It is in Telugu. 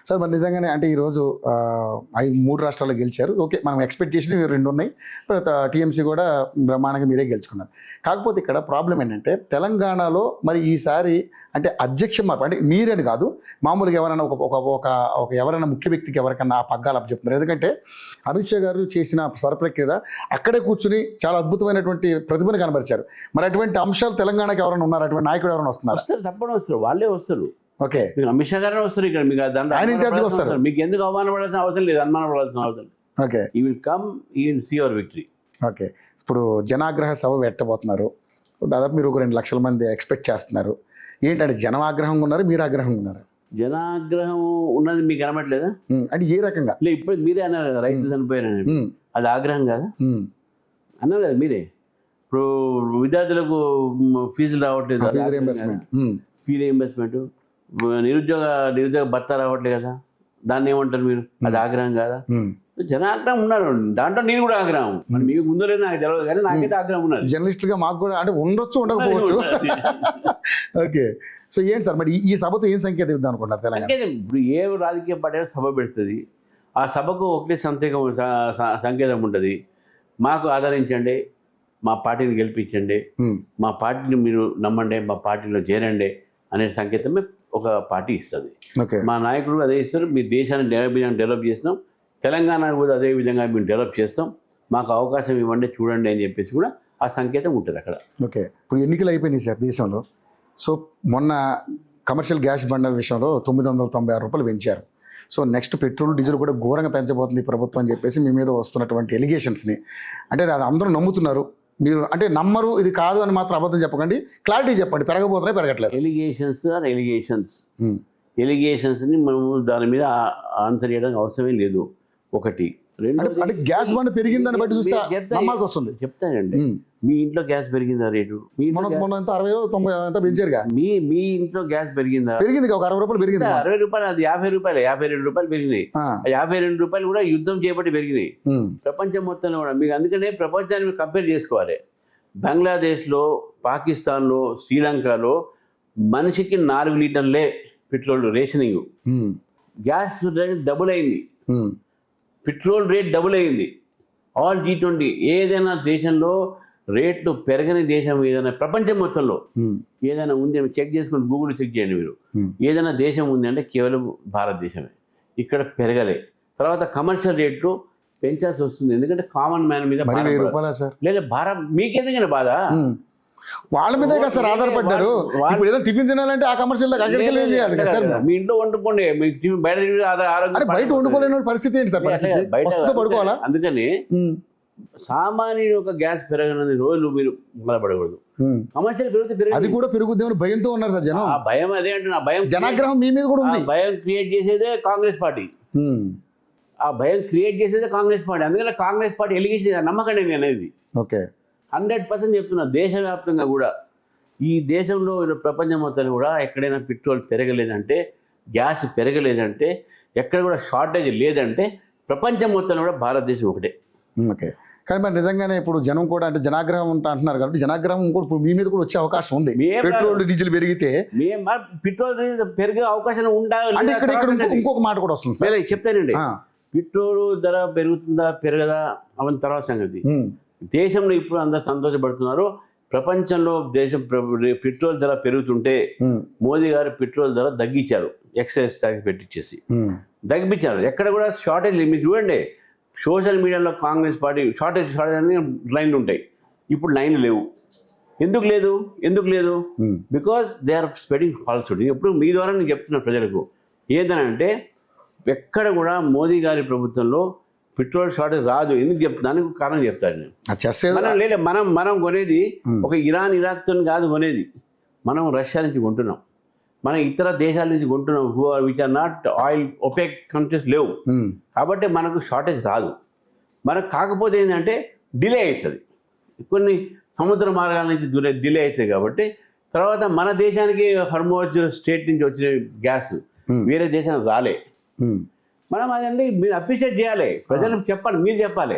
సార్ మరి నిజంగానే అంటే ఈరోజు 3 రాష్ట్రాల్లో గెలిచారు. ఓకే, మనం ఎక్స్పెక్ట్ చేసినవి 2 ఉన్నాయి. టీఎంసీ కూడా బ్రహ్మాండంగా మీరే గెలుచుకున్నారు. కాకపోతే ఇక్కడ ప్రాబ్లం ఏంటంటే తెలంగాణలో మరి ఈసారి అంటే అధ్యక్ష మార్పు అంటే మీరని కాదు, మామూలుగా ఎవరైనా ఒక ఎవరైనా ముఖ్య వ్యక్తికి ఎవరికన్నా ఆ పగ్గాలు అప్పచెప్తున్నారు. ఎందుకంటే అమిత్ షా గారు చేసిన సరప్రక్రియ అక్కడే కూర్చుని చాలా అద్భుతమైనటువంటి ప్రతిభను కనబరిచారు. మరి అటువంటి అంశాలు తెలంగాణకి ఎవరైనా ఉన్నారు, అటువంటి నాయకుడు ఎవరైనా వస్తున్నారు? తప్పకుండా వస్తారు, వాళ్ళే వస్తారు. ఓకే, మీకు అమిత్ షా గారు వస్తారు ఇక్కడ, మీకు ఆయన ఇన్ఛార్జ్కి వస్తారు. మీకు ఎందుకు అవమానపడాల్సిన అవసరం లేదు, అనుమానపడాల్సిన అవసరం. Okay, we will come, we will see your victory. Okay, ఇప్పుడు జనాగ్రహ సభ పెట్టబోతున్నారు. దాదాపు మీరు 2 లక్షల మంది ఎక్స్పెక్ట్ చేస్తున్నారు. ఏంటంటే జనం ఆగ్రహంగా ఉన్నారు, మీరు ఆగ్రహంగా ఉన్నారు? జనాగ్రహం ఉన్నది మీకు కనబట్లేదా? అంటే ఏ రకంగా? లేదు, ఇప్పుడు మీరే అన్నారు కదా రైతులు చనిపోయారని, అది ఆగ్రహం కాదా? అన్నారు కదా మీరే. ఇప్పుడు విద్యార్థులకు ఫీజులు రావట్లేదు, ఫీ రీయింబర్స్మెంట్, నిరుద్యోగ భత్తా రావట్లేదు కదా, దాన్ని ఏమంటారు మీరు? అది ఆగ్రహం కాదా? జనాగ్రహం ఉన్నారు, దాంట్లో నేను కూడా ఆగ్రహం. మరి మీకు ముందు లేదు నాకు తెలియదు, కానీ నాకైతే ఆగ్రహం ఉన్నది. జర్నలిస్ట్గా మాకు కూడా అంటే ఉండొచ్చు, ఉండకపోవచ్చు. ఓకే, సో ఏంటి సార్ మరి ఈ సభతో ఏం సంకేతం ఇద్దాం అనుకుంటారు తెలంగాణ? ఇప్పుడు ఏ రాజకీయ పార్టీ సభ పెడుతుంది, ఆ సభకు ఒకటే సంకేతం ఉంటుంది. మాకు ఆదరించండి, మా పార్టీని గెలిపించండి, మా పార్టీని మీరు నమ్మండి, మా పార్టీలో చేరండి అనే సంకేతమే ఒక పార్టీ ఇస్తుంది. మా నాయకుడు అదే ఇస్తారు. మీ దేశాన్ని డెవలప్ చేస్తున్నాం, తెలంగాణకు కూడా అదే విధంగా మేము డెవలప్ చేస్తాం, మాకు అవకాశం ఇవ్వండి, చూడండి అని చెప్పేసి కూడా ఆ సంకేతం ఉంటుంది అక్కడ. ఓకే, ఇప్పుడు ఎన్నికలు అయిపోయినాయి సార్ దేశంలో. సో మొన్న కమర్షియల్ గ్యాస్ బండల విషయంలో 996 రూపాయలు పెంచారు. సో నెక్స్ట్ పెట్రోల్ డీజిల్ కూడా ఘోరంగా పెంచబోతుంది ప్రభుత్వం అని చెప్పేసి మీ మీద వస్తున్నటువంటి ఎలిగేషన్స్ని అంటే అది అందరూ నమ్ముతున్నారు. మీరు అంటే నమ్మరు, ఇది కాదు అని మాత్రం అబద్ధం చెప్పకండి, క్లారిటీ చెప్పండి. పెరగబోతున్నాయి, పెరగట్లేదు? ఎలిగేషన్స్ని మనము దాని మీద ఆన్సర్ చేయడానికి అవసరమే లేదు. ఒకటి, అంటే గ్యాస్ బండ్ పెరిగిందని బట్టి చూస్తే నమ్మాల్సి వస్తుంది. చెప్తానండి, మీ ఇంట్లో గ్యాస్ పెరిగిందా రేటు? మొన్న 60-90 పెంచారుగా. మీ ఇంట్లో గ్యాస్ పెరిగిందా? పెరిగింది, ఒక 60 రూపాయలు పెరిగింది. 60 రూపాయలు, అది 50 రూపాయలు, 52 రూపాయలు పెరిగినాయి. 52 రూపాయలు కూడా యుద్ధం చేపట్టి పెరిగినాయి ప్రపంచం మొత్తంలో కూడా. మీకు అందుకనే ప్రపంచాన్ని మీరు కంపేర్ చేసుకోవాలి. బంగ్లాదేశ్లో, పాకిస్తాన్లో, శ్రీలంకలో మనిషికి 4 లీటర్లే petrol rationing. Gas rate double అయింది, పెట్రోల్ రేట్ డబుల్ అయింది. ఆల్ G20 ఏదైనా దేశంలో రేట్లు పెరగని దేశం ఏదైనా ప్రపంచం మొత్తంలో ఏదైనా ఉంది అని చెక్ చేసుకుని గూగుల్ చెక్ చేయండి మీరు. ఏదైనా దేశం ఉంది అంటే కేవలం భారతదేశమే. ఇక్కడ పెరగలే. తర్వాత కమర్షియల్ రేట్లు పెంచాల్సి వస్తుంది, ఎందుకంటే కామన్ మ్యాన్ మీద. లేదా భారత మీకెందుకైనా బాధ? వాళ్ళ మీదే కదా సార్ ఆధారపడ్డారు. ఇప్పుడు ఏదో టిఫిన్ తినాలంటే ఆ కమర్షియల్ మీ ఇంట్లో వండుకోండి, బయట వండుకోలేని పరిస్థితి ఏంటి సార్? బయట పడుకోవాలా? అందుకని సామాన్యుడు ఒక గ్యాస్ పెరగని రోజులు మీరు బాధపడకూడదు. కమర్షియల్ పెరిగితే అది కూడా పెరుగుద్దేమని భయంతో ఉన్నారు సార్ జనం. ఆ భయం అదే అంటున్నా, భయం జనాగ్రహం మీ మీద కూడా ఉంది. భయం క్రియేట్ చేసేదే కాంగ్రెస్ పార్టీ. ఆ భయం క్రియేట్ చేసేదే కాంగ్రెస్ పార్టీ. అందుకని కాంగ్రెస్ పార్టీ ఎలిగేషన్ నమ్మకండి అనేది. ఓకే, 100% చెప్తున్నా. దేశవ్యాప్తంగా కూడా ఈ దేశంలో ప్రపంచం మొత్తం కూడా ఎక్కడైనా పెట్రోల్ పెరగలేదంటే, గ్యాస్ పెరగలేదంటే, ఎక్కడ కూడా షార్టేజ్ లేదంటే ప్రపంచం మొత్తం కూడా భారతదేశం ఒకటే. ఓకే, కానీ మరి నిజంగానే ఇప్పుడు జనం కూడా అంటే జనాగ్రహం అంటున్నారు కాబట్టి జనాగ్రహం కూడా ఇప్పుడు మీ మీద కూడా వచ్చే అవకాశం ఉంది. పెట్రోల్ డీజిల్ పెరిగితే పెట్రోల్ పెరిగే అవకాశం ఉండాలి. అంటే ఇక్కడ ఇంకొక మాట కూడా వస్తుంది సార్, చెప్తానండి. పెట్రోల్ ధర పెరుగుతుందా పెరగదా అవన్నీ తర్వాత సంగతి. దేశంలో ఇప్పుడు అందరు సంతోషపడుతున్నారు. ప్రపంచంలో పెట్రోల్ ధర పెరుగుతుంటే మోదీ గారు పెట్రోల్ ధర తగ్గించారు, ఎక్సైజ్ ట్యాక్స్ పెట్టించేసి తగ్గించారు. ఎక్కడ కూడా షార్టేజ్ లేదు. మీరు చూడండి, సోషల్ మీడియాలో కాంగ్రెస్ పార్టీ షార్టేజ్ అని లైన్లు ఉంటాయి, ఇప్పుడు లైన్లు లేవు. ఎందుకు లేదు? Because they are spreading falsehood. ఎప్పుడు మీ ద్వారా నేను చెప్తున్నాను ప్రజలకు ఏదనంటే, ఎక్కడ కూడా మోదీ గారి ప్రభుత్వంలో పెట్రోల్ షార్టేజ్ రాదు. ఎందుకు చెప్తున్నాను, కారణం చెప్తాను నేను. మనం కొనేది ఒక ఇరాక్తో కాదు కొనేది, మనం రష్యా నుంచి కొంటున్నాం, మనం ఇతర దేశాల నుంచి కొంటున్నాం, which are not oil OPEC countries లేవు. కాబట్టి మనకు షార్టేజ్ రాదు. మనకు కాకపోతే ఏంటంటే డిలే అవుతుంది, కొన్ని సముద్ర మార్గాల నుంచి డిలే అవుతుంది. కాబట్టి తర్వాత మన దేశానికి హర్మోజ్ స్టేట్ నుంచి వచ్చిన గ్యాస్ వేరే దేశానికి రాలే. మనం అదండి మీరు అప్రిషియేట్ చేయాలి, ప్రజలకు చెప్పాలి, మీరు చెప్పాలి.